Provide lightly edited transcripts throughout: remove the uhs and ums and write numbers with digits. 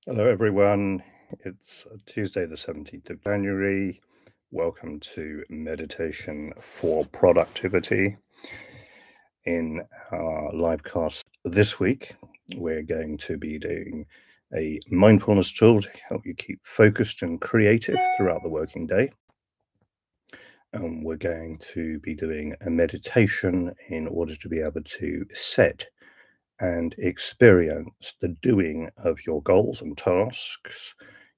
Hello, everyone. It's Tuesday, the 17th of January. Welcome to Meditation for Productivity. In our live cast this week, we're going to be doing a mindfulness tool to help you keep focused and creative throughout the working day. And we're going to be doing a meditation in order to be able to set and experience the doing of your goals and tasks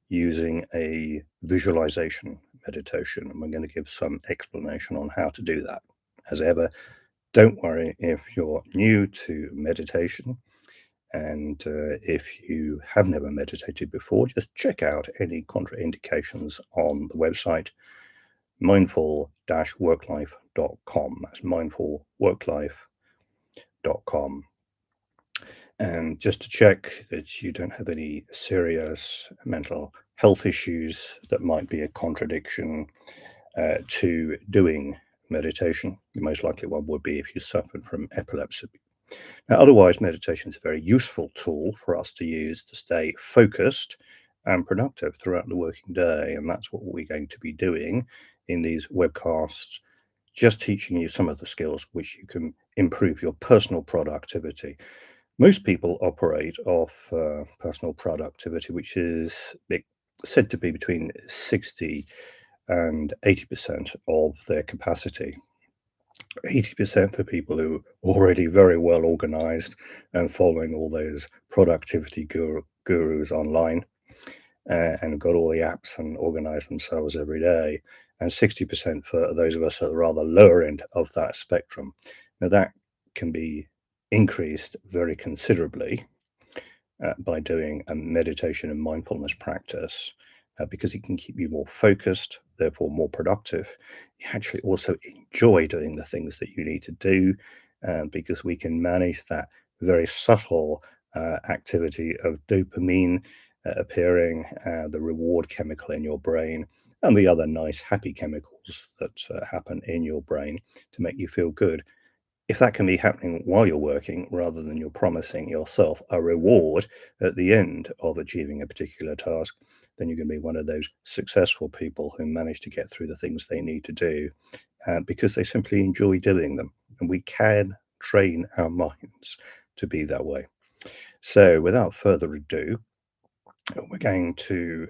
using a visualization meditation. And we're going to give some explanation on how to do that. As ever, don't worry if you're new to meditation and if you have never meditated before, just check out any contraindications on the website mindful-worklife.com. That's mindfulworklife.com. And just to check that you don't have any serious mental health issues that might be a contradiction to doing meditation. The most likely one would be if you suffered from epilepsy. Now, otherwise, meditation is a very useful tool for us to use to stay focused and productive throughout the working day. And that's what we're going to be doing in these webcasts, just teaching you some of the skills which you can improve your personal productivity. Most people operate off personal productivity, which is said to be between 60 and 80% of their capacity. 80% for people who are already very well organized and following all those productivity gurus online and have got all the apps and organize themselves every day. And 60% for those of us at the rather lower end of that spectrum. Now, that can be increased very considerably by doing a meditation and mindfulness practice because it can keep you more focused, therefore more productive. You actually also enjoy doing the things that you need to do because we can manage that very subtle activity of dopamine appearing, the reward chemical in your brain, and the other nice happy chemicals that happen in your brain to make you feel good. If that can be happening while you're working rather than you're promising yourself a reward at the end of achieving a particular task, then you're going to be one of those successful people who manage to get through the things they need to do because they simply enjoy doing them. And we can train our minds to be that way. So, without further ado, we're going to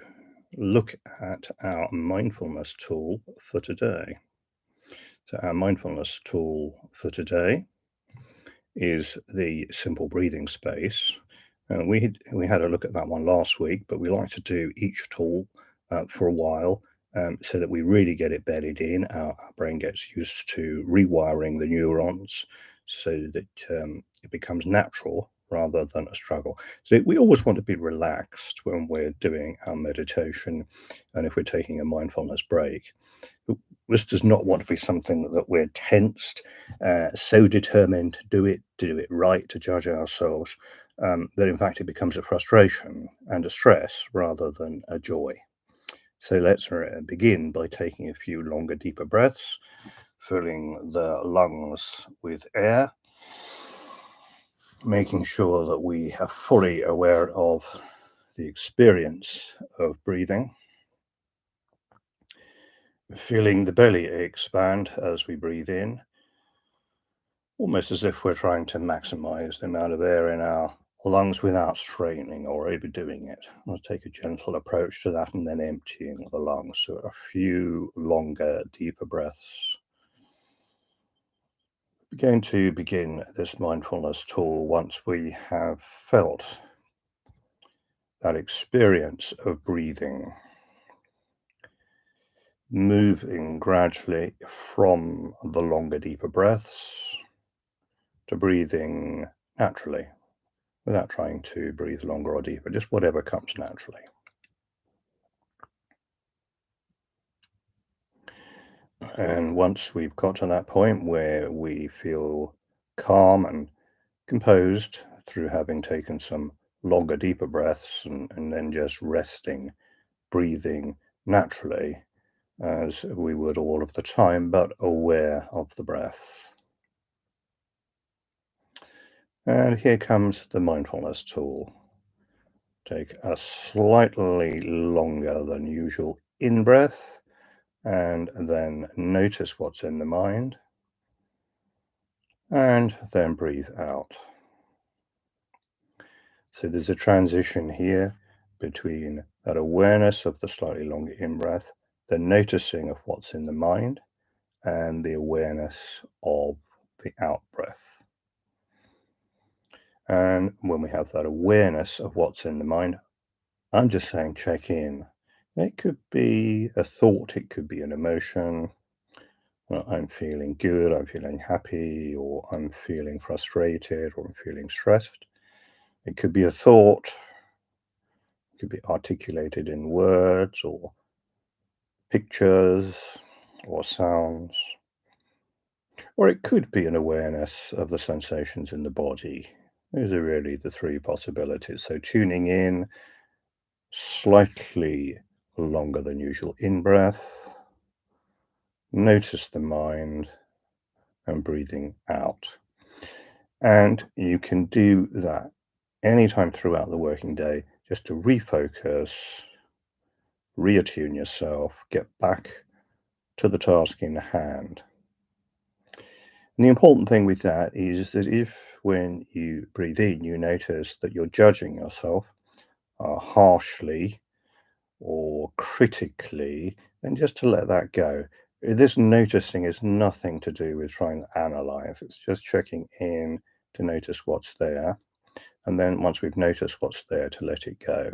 look at our mindfulness tool for today. So, our mindfulness tool for today is the simple breathing space. We had a look at that one last week, but we like to do each tool for a while so that we really get it bedded in. Our brain gets used to rewiring the neurons so that it becomes natural rather than a struggle. So we always want to be relaxed when we're doing our meditation and if we're taking a mindfulness break. This does not want to be something that we're tensed, so determined to do it right, to judge ourselves, that in fact it becomes a frustration and a stress rather than a joy. So let's begin by taking a few longer, deeper breaths, filling the lungs with air, making sure that we are fully aware of the experience of breathing. Feeling the belly expand as we breathe in, almost as if we're trying to maximize the amount of air in our lungs without straining or overdoing it. Let's take a gentle approach to that and then emptying the lungs. So a few longer, deeper breaths. We're going to begin this mindfulness tool once we have felt that experience of breathing, moving gradually from the longer, deeper breaths to breathing naturally without trying to breathe longer or deeper, just whatever comes naturally. And once we've got to that point where we feel calm and composed through having taken some longer, deeper breaths and then just resting, breathing naturally as we would all of the time, but aware of the breath. And here comes the mindfulness tool. Take a slightly longer than usual in breath, and then notice what's in the mind, and then breathe out. So there's a transition here between that awareness of the slightly longer in breath, the noticing of what's in the mind, and the awareness of the out breath. And when we have that awareness of what's in the mind, I'm just saying check in. It could be a thought, it could be an emotion. Well, I'm feeling good, I'm feeling happy, or I'm feeling frustrated, or I'm feeling stressed. It could be a thought, it could be articulated in words, or pictures, or sounds. Or it could be an awareness of the sensations in the body. Those are really the three possibilities. So tuning in, slightly longer than usual in breath, notice the mind, and breathing out. And you can do that anytime throughout the working day just to refocus, reattune yourself, get back to the task in hand. And the important thing with that is that if when you breathe in, you notice that you're judging yourself harshly or critically, then just to let that go. This noticing is nothing to do with trying to analyze, it's just checking in to notice what's there. And then once we've noticed what's there, to let it go.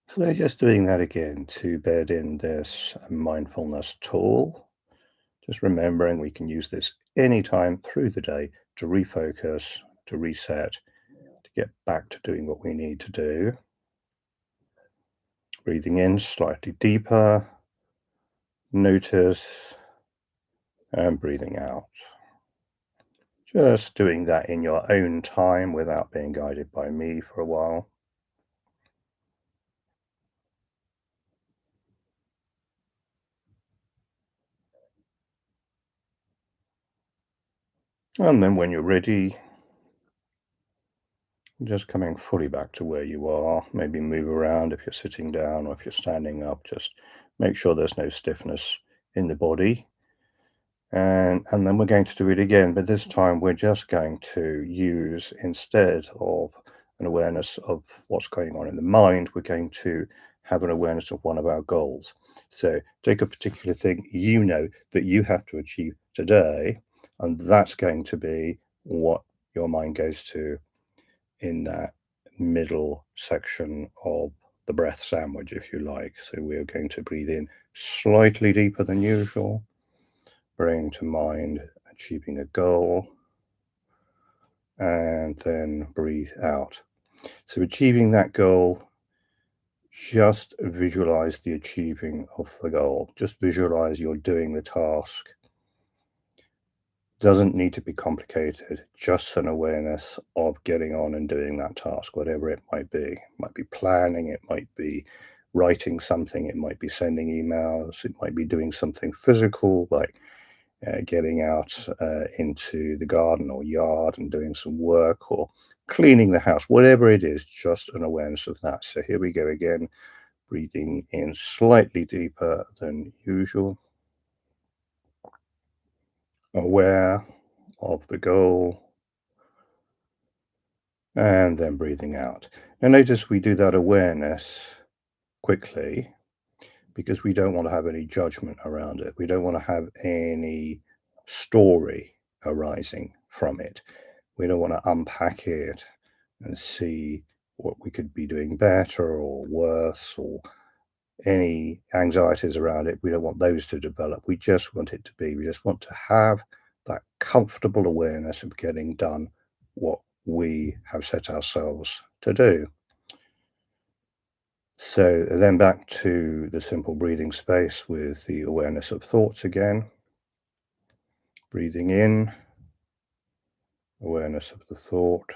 So just doing that again to bed in this mindfulness tool. Just remembering we can use this anytime through the day to refocus, to reset, to get back to doing what we need to do. Breathing in slightly deeper, notice, and breathing out. Just doing that in your own time without being guided by me for a while. And then when you're ready, just coming fully back to where you are. Maybe move around if you're sitting down or if you're standing up. Just make sure there's no stiffness in the body. And then we're going to do it again, but this time we're just going to use, instead of an awareness of what's going on in the mind, we're going to have an awareness of one of our goals. So take a particular thing you know that you have to achieve today, and that's going to be what your mind goes to in that middle section of the breath sandwich, if you like. So we're going to breathe in slightly deeper than usual, bring to mind achieving a goal, and then breathe out. So achieving that goal, just visualize the achieving of the goal. Just visualize you're doing the task. Doesn't need to be complicated, just an awareness of getting on and doing that task, whatever it might be. It might be planning, it might be writing something, it might be sending emails, it might be doing something physical like getting out into the garden or yard and doing some work, or cleaning the house, whatever it is, just an awareness of that. So here we go again, breathing in slightly deeper than usual, aware of the goal, and then breathing out. Now notice we do that awareness quickly because we don't want to have any judgment around it. We don't want to have any story arising from it. We don't want to unpack it and see what we could be doing better or worse, or any anxieties around it. We don't want those to develop. We just want it to be, we just want to have that comfortable awareness of getting done what we have set ourselves to do. So then back to the simple breathing space with the awareness of thoughts again. Breathing in, awareness of the thought,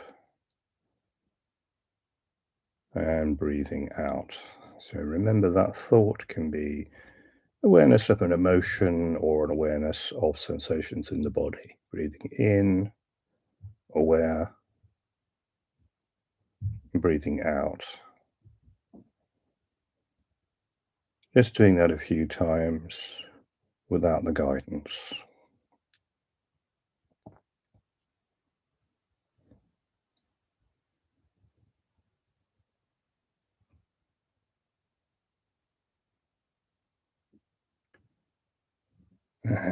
and breathing out. So remember that thought can be awareness of an emotion or an awareness of sensations in the body. Breathing in, aware, breathing out. Just doing that a few times without the guidance.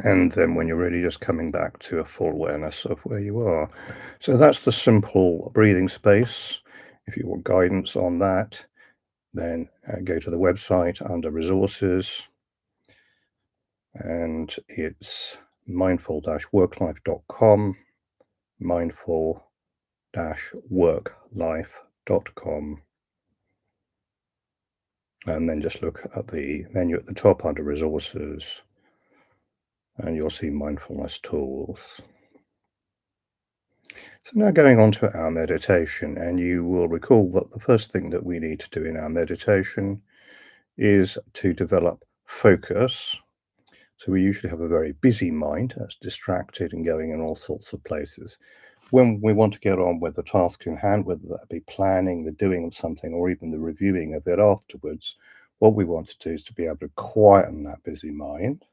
And then when you're ready, just coming back to a full awareness of where you are. So that's the simple breathing space. If you want guidance on that, then go to the website under resources, and it's mindful-worklife.com, mindful-worklife.com. And then just look at the menu at the top under resources, and you'll see mindfulness tools. So now going on to our meditation, and you will recall that the first thing that we need to do in our meditation is to develop focus. So we usually have a very busy mind that's distracted and going in all sorts of places. When we want to get on with the task in hand, whether that be planning, the doing of something, or even the reviewing of it afterwards, what we want to do is to be able to quieten that busy mind.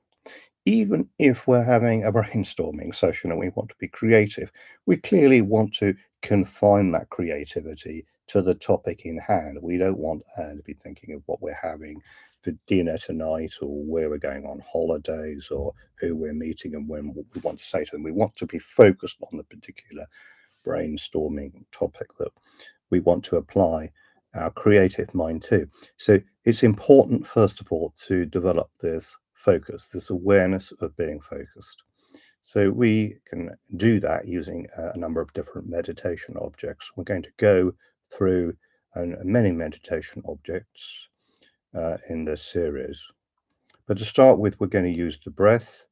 Even if we're having a brainstorming session and we want to be creative, we clearly want to confine that creativity to the topic in hand. We don't want to be thinking of what we're having for dinner tonight, or where we're going on holidays, or who we're meeting and when we want to say to them. We want to be focused on the particular brainstorming topic that we want to apply our creative mind to. So it's important, first of all, to develop this focus, this awareness of being focused. So we can do that using a number of different meditation objects. We're going to go through many meditation objects in this series. But to start with, we're going to use the breath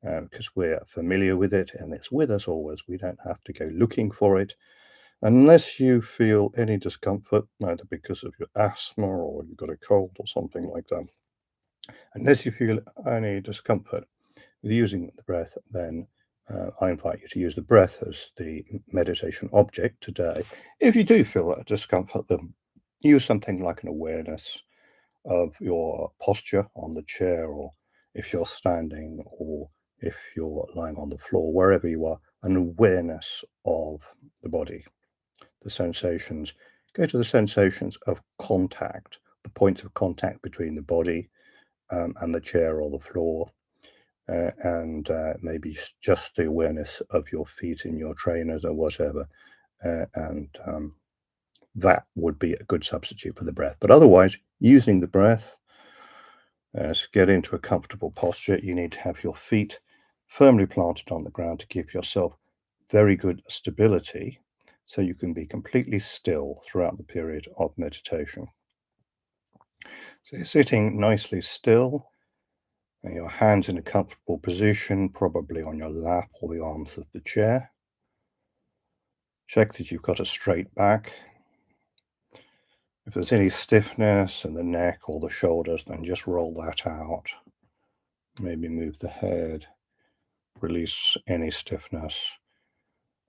because we're familiar with it and it's with us always. We don't have to go looking for it. Unless you feel any discomfort, either because of your asthma or you've got a cold or something like that, unless you feel any discomfort with using the breath, then I invite you to use the breath as the meditation object today. If you do feel that discomfort, then use something like an awareness of your posture on the chair, or if you're standing, or if you're lying on the floor, wherever you are, an awareness of the body, the sensations. Go to the sensations of contact, the points of contact between the body and the chair or the floor, and maybe just the awareness of your feet in your trainers or whatever. And that would be a good substitute for the breath. But otherwise, using the breath to get into a comfortable posture, you need to have your feet firmly planted on the ground to give yourself very good stability, so you can be completely still throughout the period of meditation. So you're sitting nicely still, and your hands in a comfortable position, probably on your lap or the arms of the chair. Check that you've got a straight back. If there's any stiffness in the neck or the shoulders, then just roll that out. Maybe move the head, release any stiffness.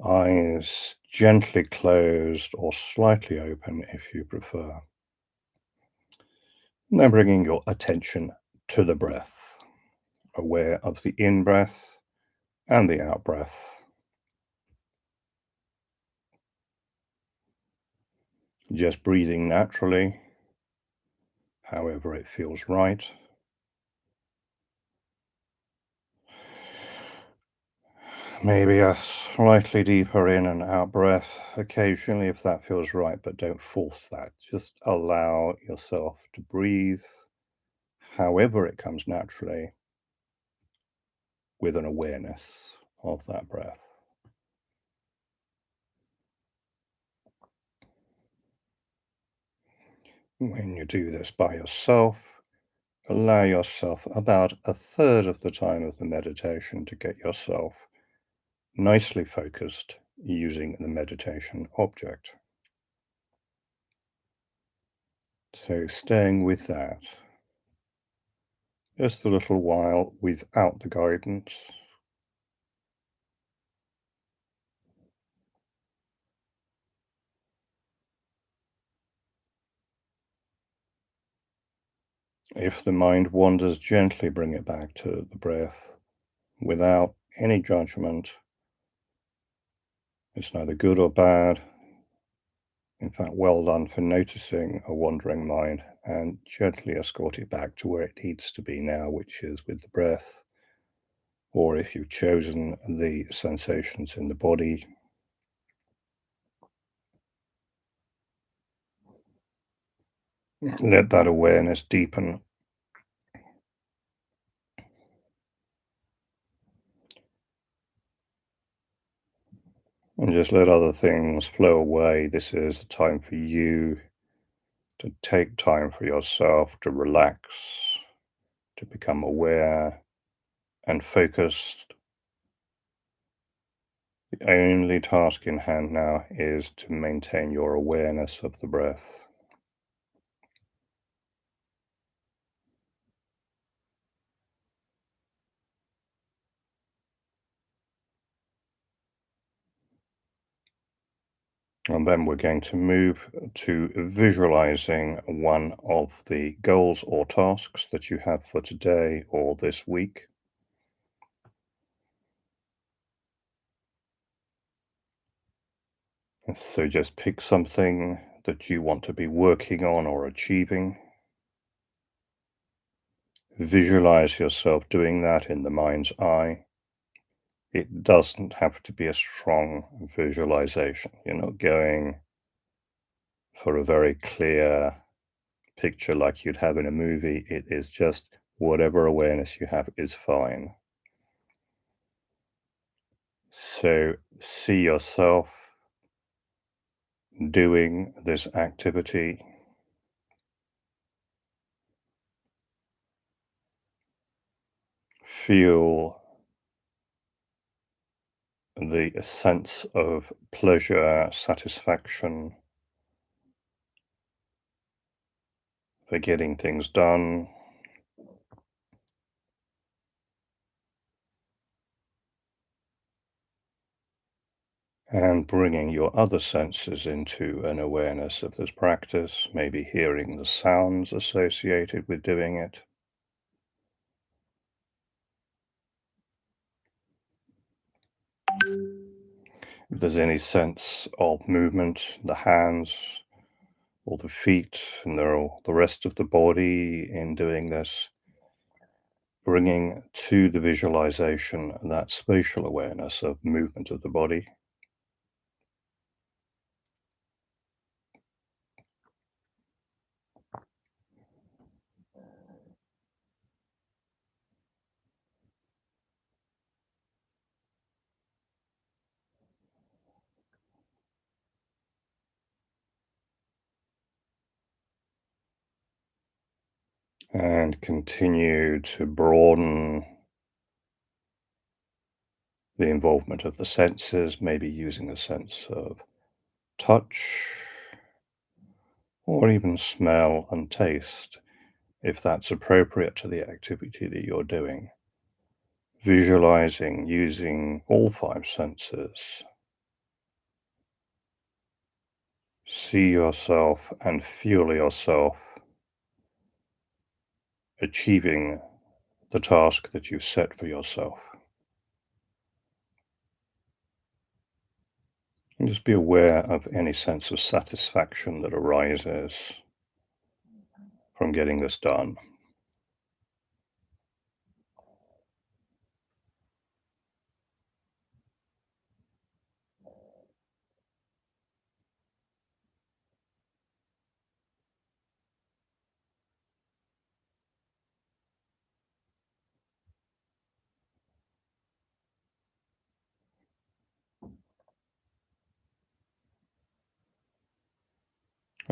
Eyes gently closed or slightly open if you prefer. And then bringing your attention to the breath, aware of the in-breath and the out-breath. Just breathing naturally, however it feels right. Maybe a slightly deeper in and out breath occasionally if that feels right, but don't force that. Just allow yourself to breathe however it comes naturally, with an awareness of that breath. When you do this by yourself, allow yourself about a third of the time of the meditation to get yourself nicely focused using the meditation object. So staying with that just a little while without the guidance. If the mind wanders, gently bring it back to the breath without any judgment. It's neither good or bad. In fact, well done for noticing a wandering mind and gently escort it back to where it needs to be now, which is with the breath, or if you've chosen the sensations in the body. Let that awareness deepen and just let other things flow away. This is a time for you to take time for yourself to relax, to become aware and focused. The only task in hand now is to maintain your awareness of the breath. And then we're going to move to visualizing one of the goals or tasks that you have for today or this week. So just pick something that you want to be working on or achieving. Visualize yourself doing that in the mind's eye. It doesn't have to be a strong visualization. You're not going for a very clear picture like you'd have in a movie. It is just whatever awareness you have is fine. So see yourself doing this activity. Feel the sense of pleasure, satisfaction for getting things done, and bringing your other senses into an awareness of this practice, maybe hearing the sounds associated with doing it. If there's any sense of movement, the hands or the feet and the rest of the body in doing this, bringing to the visualization that spatial awareness of movement of the body. And continue to broaden the involvement of the senses, maybe using a sense of touch or even smell and taste, if that's appropriate to the activity that you're doing. Visualizing using all five senses. See yourself and feel yourself achieving the task that you set for yourself. And just be aware of any sense of satisfaction that arises from getting this done.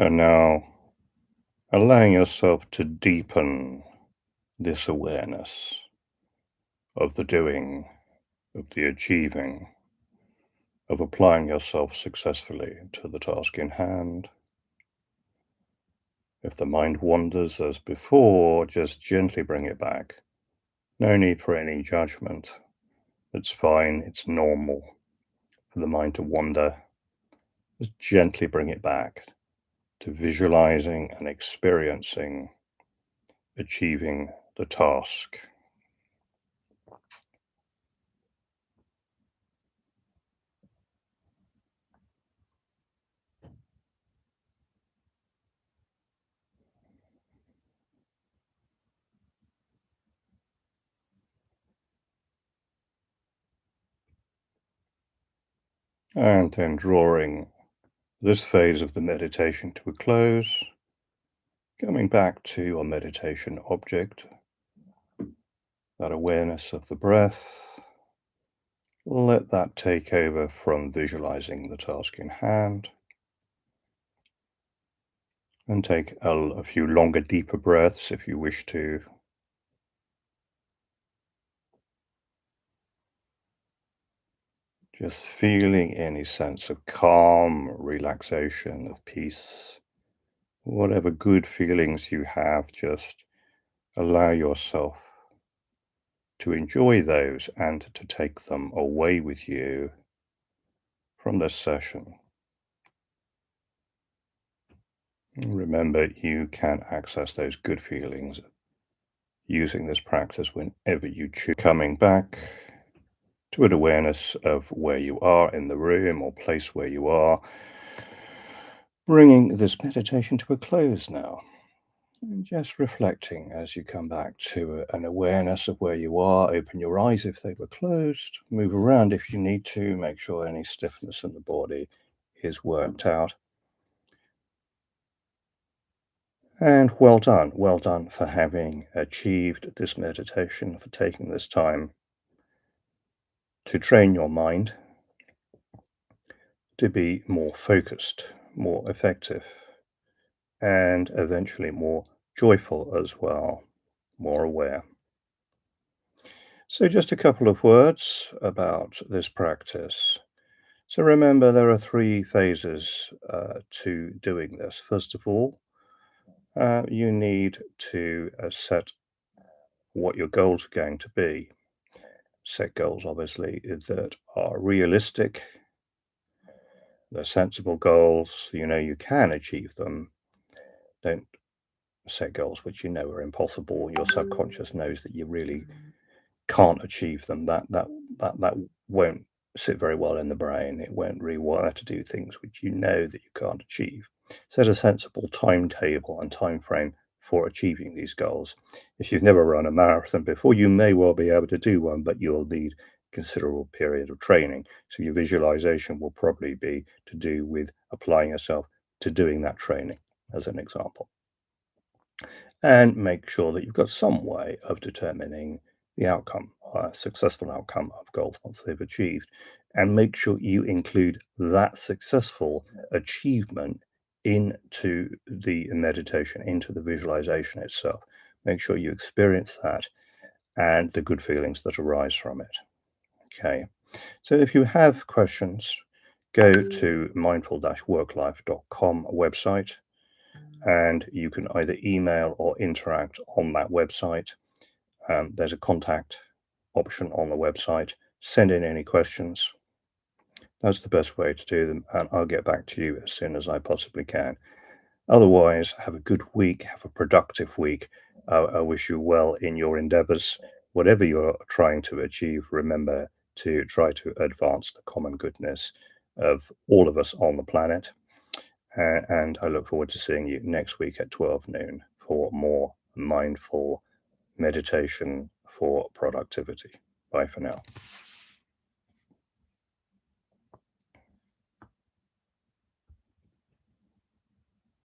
And now allowing yourself to deepen this awareness of the doing, of the achieving, of applying yourself successfully to the task in hand. If the mind wanders as before, just gently bring it back. No need for any judgment. It's fine, it's normal for the mind to wander. Just gently bring it back to visualizing and experiencing achieving the task. And then drawing this phase of the meditation to a close, coming back to your meditation object, that awareness of the breath. Let that take over from visualizing the task in hand, and take a few longer, deeper breaths if you wish to. Just feeling any sense of calm, relaxation, of peace, whatever good feelings you have, just allow yourself to enjoy those and to take them away with you from this session. Remember, you can access those good feelings using this practice whenever you choose. Coming back to an awareness of where you are in the room or place where you are, bringing this meditation to a close now. And just reflecting as you come back to an awareness of where you are. Open your eyes if they were closed. Move around if you need to. Make sure any stiffness in the body is worked out. And well done. Well done for having achieved this meditation, for taking this time to train your mind to be more focused, more effective, and eventually more joyful as well, more aware. So, just a couple of words about this practice. So, remember, there are three phases to doing this. First of all, you need to set what your goals are going to be. Set goals, obviously, that are realistic, they're sensible goals, you know you can achieve them. Don't set goals which you know are impossible. Your subconscious knows that you really can't achieve them. That won't sit very well in the brain. It won't rewire to do things which you know that you can't achieve. Set a sensible timetable and time frame for achieving these goals. If you've never run a marathon before, you may well be able to do one, but you'll need a considerable period of training. So your visualization will probably be to do with applying yourself to doing that training, as an example. And make sure that you've got some way of determining the outcome, successful outcome of goals once they've achieved. And make sure you include that successful achievement into the meditation, into the visualization itself. Make sure you experience that and the good feelings that arise from it. Okay. So if you have questions, go to mindful-worklife.com website, and you can either email or interact on that website. There's a contact option on the website. Send in any questions. That's the best way to do them, and I'll get back to you as soon as I possibly can. Otherwise, have a good week, have a productive week. I wish you well in your endeavors. Whatever you're trying to achieve, remember to try to advance the common goodness of all of us on the planet. And I look forward to seeing you next week at 12 noon for more mindful meditation for productivity. Bye for now.